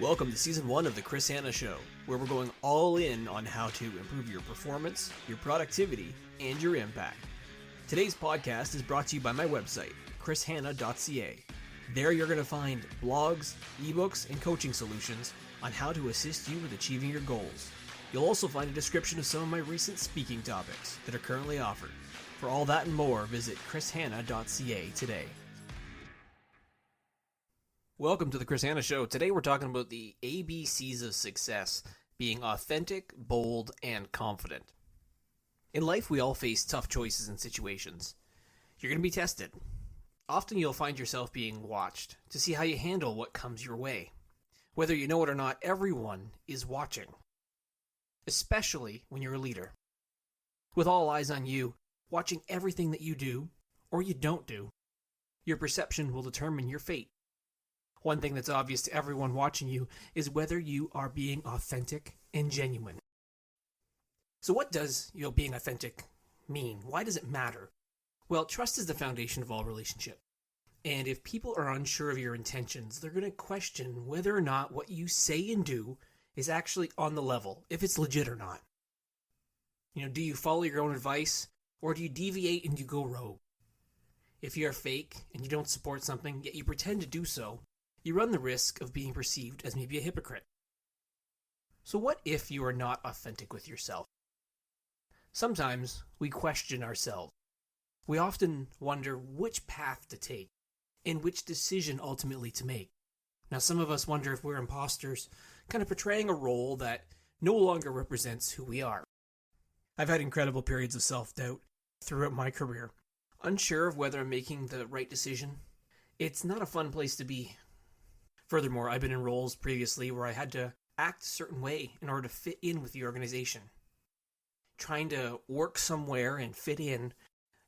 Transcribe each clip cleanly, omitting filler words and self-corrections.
Welcome to Season 1 of The Chris Hanna Show, where we're going all in on how to improve your performance, your productivity, and your impact. Today's podcast is brought to you by my website, chrishanna.ca. There you're going to find blogs, ebooks, and coaching solutions on how to assist you with achieving your goals. You'll also find a description of some of my recent speaking topics that are currently offered. For all that and more, visit chrishanna.ca today. Welcome to the Chris Hanna Show. Today we're talking about the ABCs of success, being authentic, bold, and confident. In life, we all face tough choices and situations. You're going to be tested. Often you'll find yourself being watched to see how you handle what comes your way. Whether you know it or not, everyone is watching, especially when you're a leader. With all eyes on you, watching everything that you do or you don't do, your perception will determine your fate. One thing that's obvious to everyone watching you is whether you are being authentic and genuine. So what does being authentic mean? Why does it matter? Well, trust is the foundation of all relationship. And if people are unsure of your intentions, they're going to question whether or not what you say and do is actually on the level, if it's legit or not. Do you follow your own advice, or do you deviate and you go rogue? If you're fake and you don't support something, yet you pretend to do so, you run the risk of being perceived as maybe a hypocrite. So what if you are not authentic with yourself? Sometimes we question ourselves. We often wonder which path to take and which decision ultimately to make. Now, some of us wonder if we're imposters, kind of portraying a role that no longer represents who we are. I've had incredible periods of self-doubt throughout my career, unsure of whether I'm making the right decision. It's not a fun place to be. Furthermore, I've been in roles previously where I had to act a certain way in order to fit in with the organization. Trying to work somewhere and fit in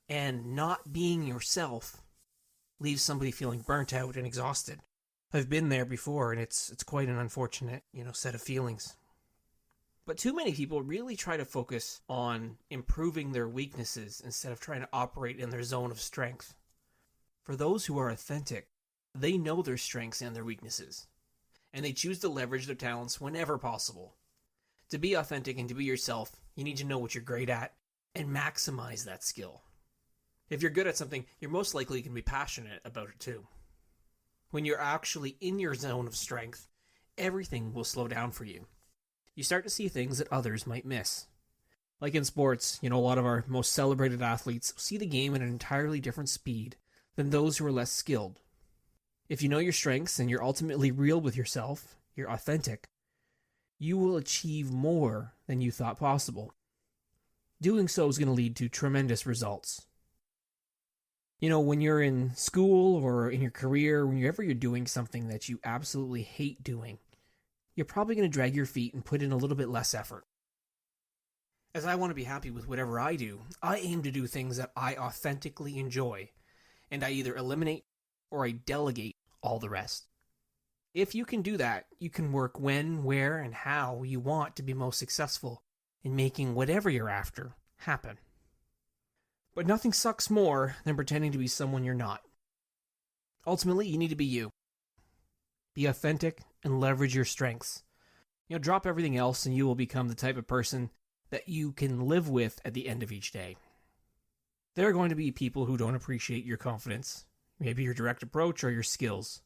and not being yourself leaves somebody feeling burnt out and exhausted. I've been there before, and it's quite an unfortunate, set of feelings. But too many people really try to focus on improving their weaknesses instead of trying to operate in their zone of strength. For those who are authentic, they know their strengths and their weaknesses, and they choose to leverage their talents whenever possible. To be authentic and to be yourself, you need to know what you're great at and maximize that skill. If you're good at something, you're most likely going to be passionate about it too. When you're actually in your zone of strength, everything will slow down for you. You start to see things that others might miss. Like in sports, a lot of our most celebrated athletes see the game at an entirely different speed than those who are less skilled. If you know your strengths and you're ultimately real with yourself, you're authentic, you will achieve more than you thought possible. Doing so is going to lead to tremendous results. When you're in school or in your career, whenever you're doing something that you absolutely hate doing, you're probably going to drag your feet and put in a little bit less effort. As I want to be happy with whatever I do, I aim to do things that I authentically enjoy, and I either eliminate or I delegate all the rest. If you can do that, you can work when, where, and how you want to be most successful in making whatever you're after happen. But nothing sucks more than pretending to be someone you're not. Ultimately, you need to be you. Be authentic and leverage your strengths. Drop everything else and you will become the type of person that you can live with at the end of each day. There are going to be people who don't appreciate your confidence, maybe your direct approach or your skills.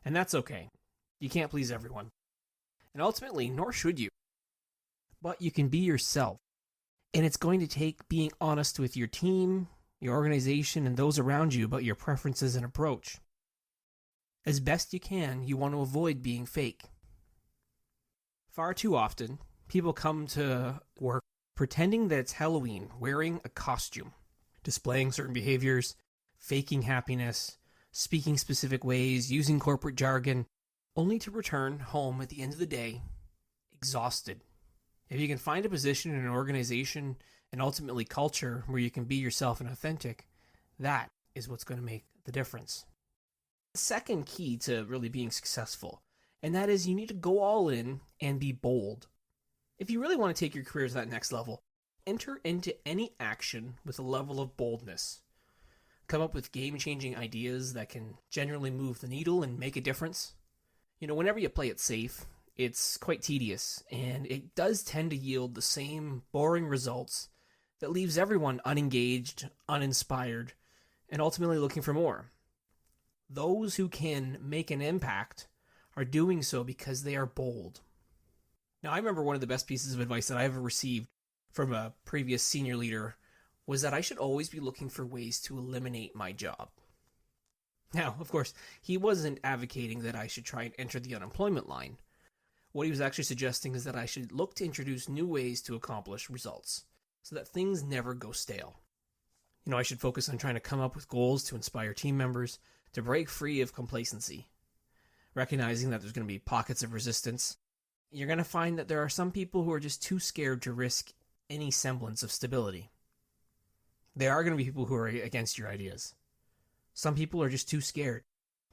And that's okay. You can't please everyone. And ultimately, nor should you. But you can be yourself. And it's going to take being honest with your team, your organization, and those around you about your preferences and approach. As best you can, you want to avoid being fake. Far too often, people come to work pretending that it's Halloween, wearing a costume, displaying certain behaviors, faking happiness, speaking specific ways, using corporate jargon, only to return home at the end of the day exhausted. If you can find a position in an organization and ultimately culture where you can be yourself and authentic, that is what's going to make the difference. The second key to really being successful, and that is you need to go all in and be bold. If you really want to take your career to that next level, enter into any action with a level of boldness. Come up with game-changing ideas that can genuinely move the needle and make a difference. Whenever you play it safe, it's quite tedious, and it does tend to yield the same boring results that leaves everyone unengaged, uninspired, and ultimately looking for more. Those who can make an impact are doing so because they are bold. Now, I remember one of the best pieces of advice that I ever received from a previous senior leader was that I should always be looking for ways to eliminate my job. Now, of course, he wasn't advocating that I should try and enter the unemployment line. What he was actually suggesting is that I should look to introduce new ways to accomplish results so that things never go stale. I should focus on trying to come up with goals to inspire team members to break free of complacency, recognizing that there's going to be pockets of resistance. You're going to find that there are some people who are just too scared to risk any semblance of stability. There are going to be people who are against your ideas. Some people are just too scared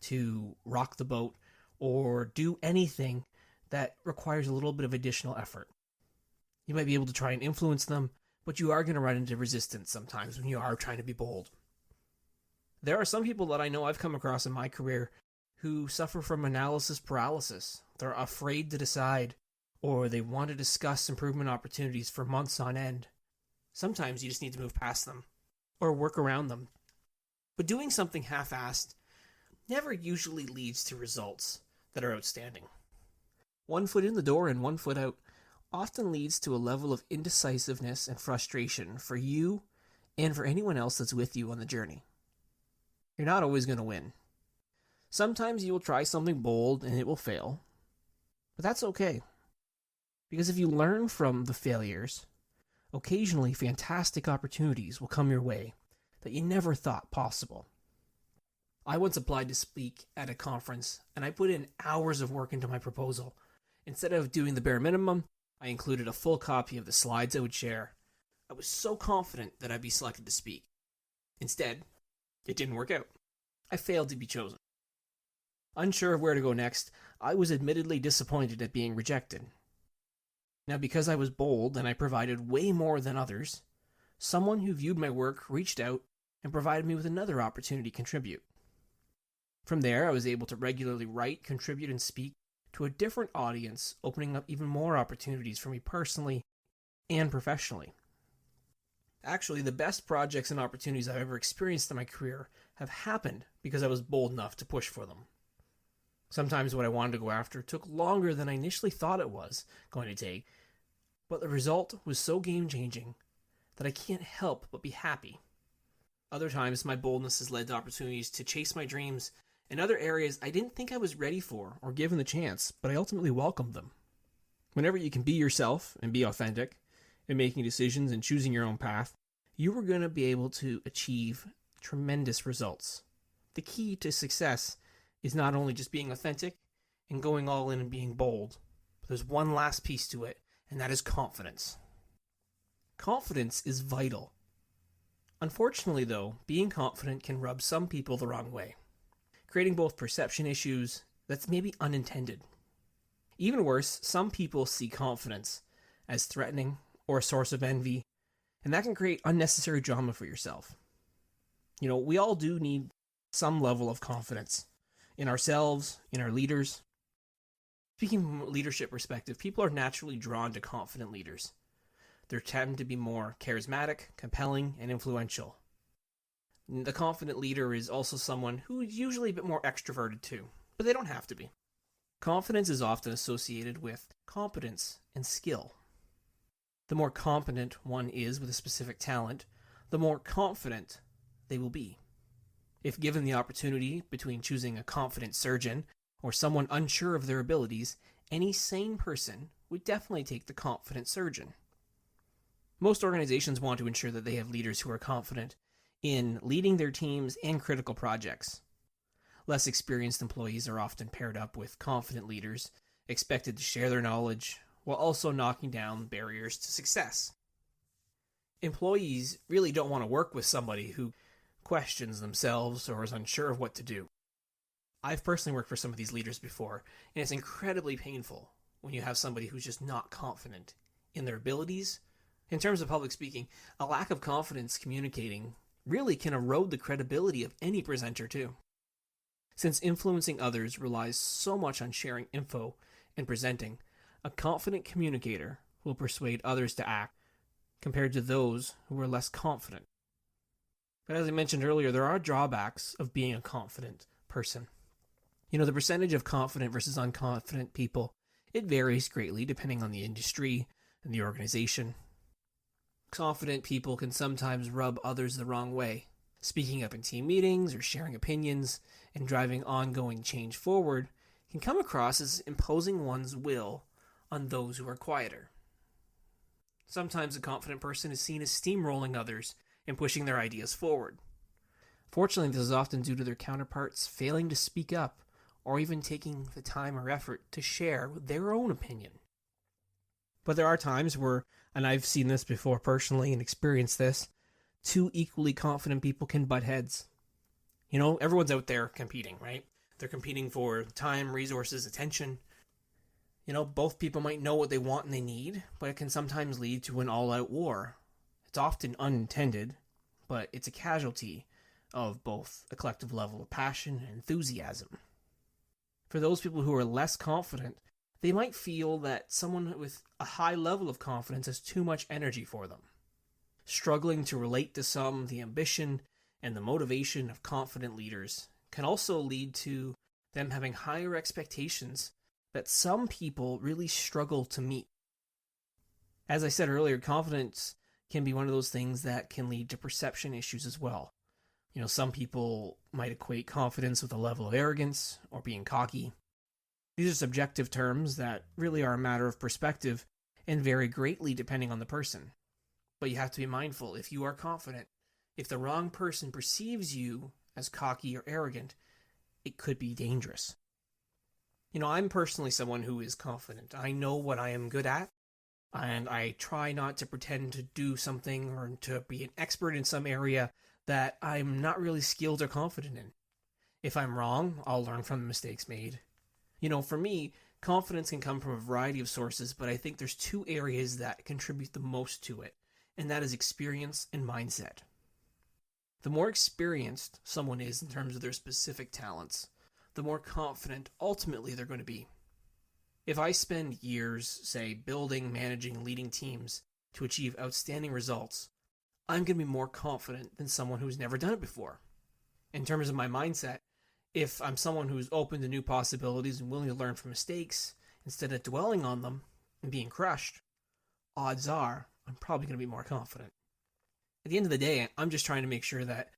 to rock the boat or do anything that requires a little bit of additional effort. You might be able to try and influence them, but you are going to run into resistance sometimes when you are trying to be bold. There are some people that I know I've come across in my career who suffer from analysis paralysis. They're afraid to decide, or they want to discuss improvement opportunities for months on end. Sometimes you just need to move past them or work around them. But doing something half-assed never usually leads to results that are outstanding. One foot in the door and one foot out often leads to a level of indecisiveness and frustration for you and for anyone else that's with you on the journey. You're not always going to win. Sometimes you will try something bold and it will fail, but that's okay. Because if you learn from the failures, occasionally fantastic opportunities will come your way that you never thought possible. I once applied to speak at a conference, and I put in hours of work into my proposal. Instead of doing the bare minimum, I included a full copy of the slides I would share. I was so confident that I'd be selected to speak. Instead, it didn't work out. I failed to be chosen. Unsure of where to go next, I was admittedly disappointed at being rejected. Now, because I was bold and I provided way more than others, someone who viewed my work reached out and provided me with another opportunity to contribute. From there, I was able to regularly write, contribute, and speak to a different audience, opening up even more opportunities for me personally and professionally. Actually, the best projects and opportunities I've ever experienced in my career have happened because I was bold enough to push for them. Sometimes what I wanted to go after took longer than I initially thought it was going to take, but the result was so game-changing that I can't help but be happy. Other times, my boldness has led to opportunities to chase my dreams in other areas I didn't think I was ready for or given the chance, but I ultimately welcomed them. Whenever you can be yourself and be authentic in making decisions and choosing your own path, you are going to be able to achieve tremendous results. The key to success is not only just being authentic and going all in and being bold, but there's one last piece to it, and that is confidence. Confidence is vital. Unfortunately, though, being confident can rub some people the wrong way, creating both perception issues that's maybe unintended. Even worse, some people see confidence as threatening or a source of envy, and that can create unnecessary drama for yourself. We all do need some level of confidence in ourselves, in our leaders. Speaking from a leadership perspective, people are naturally drawn to confident leaders. They tend to be more charismatic, compelling, and influential. The confident leader is also someone who is usually a bit more extroverted too, but they don't have to be. Confidence is often associated with competence and skill. The more competent one is with a specific talent, the more confident they will be. If given the opportunity between choosing a confident surgeon or someone unsure of their abilities, any sane person would definitely take the confident surgeon. Most organizations want to ensure that they have leaders who are confident in leading their teams and critical projects. Less experienced employees are often paired up with confident leaders, expected to share their knowledge, while also knocking down barriers to success. Employees really don't want to work with somebody who questions themselves or is unsure of what to do. I've personally worked for some of these leaders before, and it's incredibly painful when you have somebody who's just not confident in their abilities. In terms of public speaking, a lack of confidence communicating really can erode the credibility of any presenter too. Since influencing others relies so much on sharing info and presenting, a confident communicator will persuade others to act compared to those who are less confident. But as I mentioned earlier, there are drawbacks of being a confident person. The percentage of confident versus unconfident people, it varies greatly depending on the industry and the organization. Confident people can sometimes rub others the wrong way. Speaking up in team meetings or sharing opinions and driving ongoing change forward can come across as imposing one's will on those who are quieter. Sometimes a confident person is seen as steamrolling others and pushing their ideas forward. Fortunately, this is often due to their counterparts failing to speak up or even taking the time or effort to share their own opinion. But there are times where, and I've seen this before personally and experienced this, two equally confident people can butt heads. Everyone's out there competing, right? They're competing for time, resources, attention. Both people might know what they want and they need, but it can sometimes lead to an all-out war. It's often unintended, but it's a casualty of both a collective level of passion and enthusiasm. For those people who are less confident, they might feel that someone with a high level of confidence has too much energy for them. Struggling to relate to some, the ambition and the motivation of confident leaders can also lead to them having higher expectations that some people really struggle to meet. As I said earlier, confidence can be one of those things that can lead to perception issues as well. Some people might equate confidence with a level of arrogance or being cocky. These are subjective terms that really are a matter of perspective and vary greatly depending on the person. But you have to be mindful, if you are confident, if the wrong person perceives you as cocky or arrogant, it could be dangerous. I'm personally someone who is confident. I know what I am good at, and I try not to pretend to do something or to be an expert in some area that I'm not really skilled or confident in. If I'm wrong, I'll learn from the mistakes made. For me, confidence can come from a variety of sources, but I think there's two areas that contribute the most to it, and that is experience and mindset. The more experienced someone is in terms of their specific talents, the more confident ultimately they're going to be. If I spend years, say, building, managing, leading teams to achieve outstanding results, I'm going to be more confident than someone who's never done it before. In terms of my mindset, if I'm someone who's open to new possibilities and willing to learn from mistakes instead of dwelling on them and being crushed, odds are I'm probably going to be more confident. At the end of the day, I'm just trying to make sure that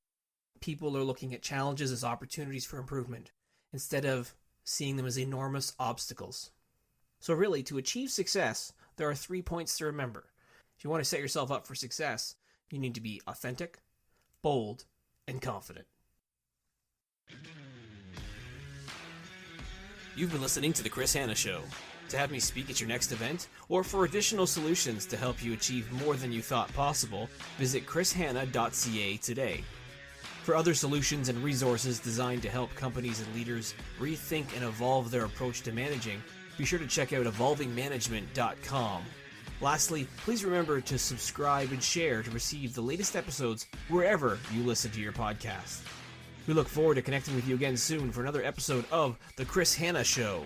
people are looking at challenges as opportunities for improvement instead of seeing them as enormous obstacles. So really, to achieve success, there are 3 points to remember. If you want to set yourself up for success, you need to be authentic, bold, and confident. You've been listening to The Chris Hanna Show. To have me speak at your next event, or for additional solutions to help you achieve more than you thought possible, visit chrishanna.ca today. For other solutions and resources designed to help companies and leaders rethink and evolve their approach to managing, be sure to check out evolvingmanagement.com. Lastly, please remember to subscribe and share to receive the latest episodes wherever you listen to your podcast. We look forward to connecting with you again soon for another episode of The Chris Hanna Show.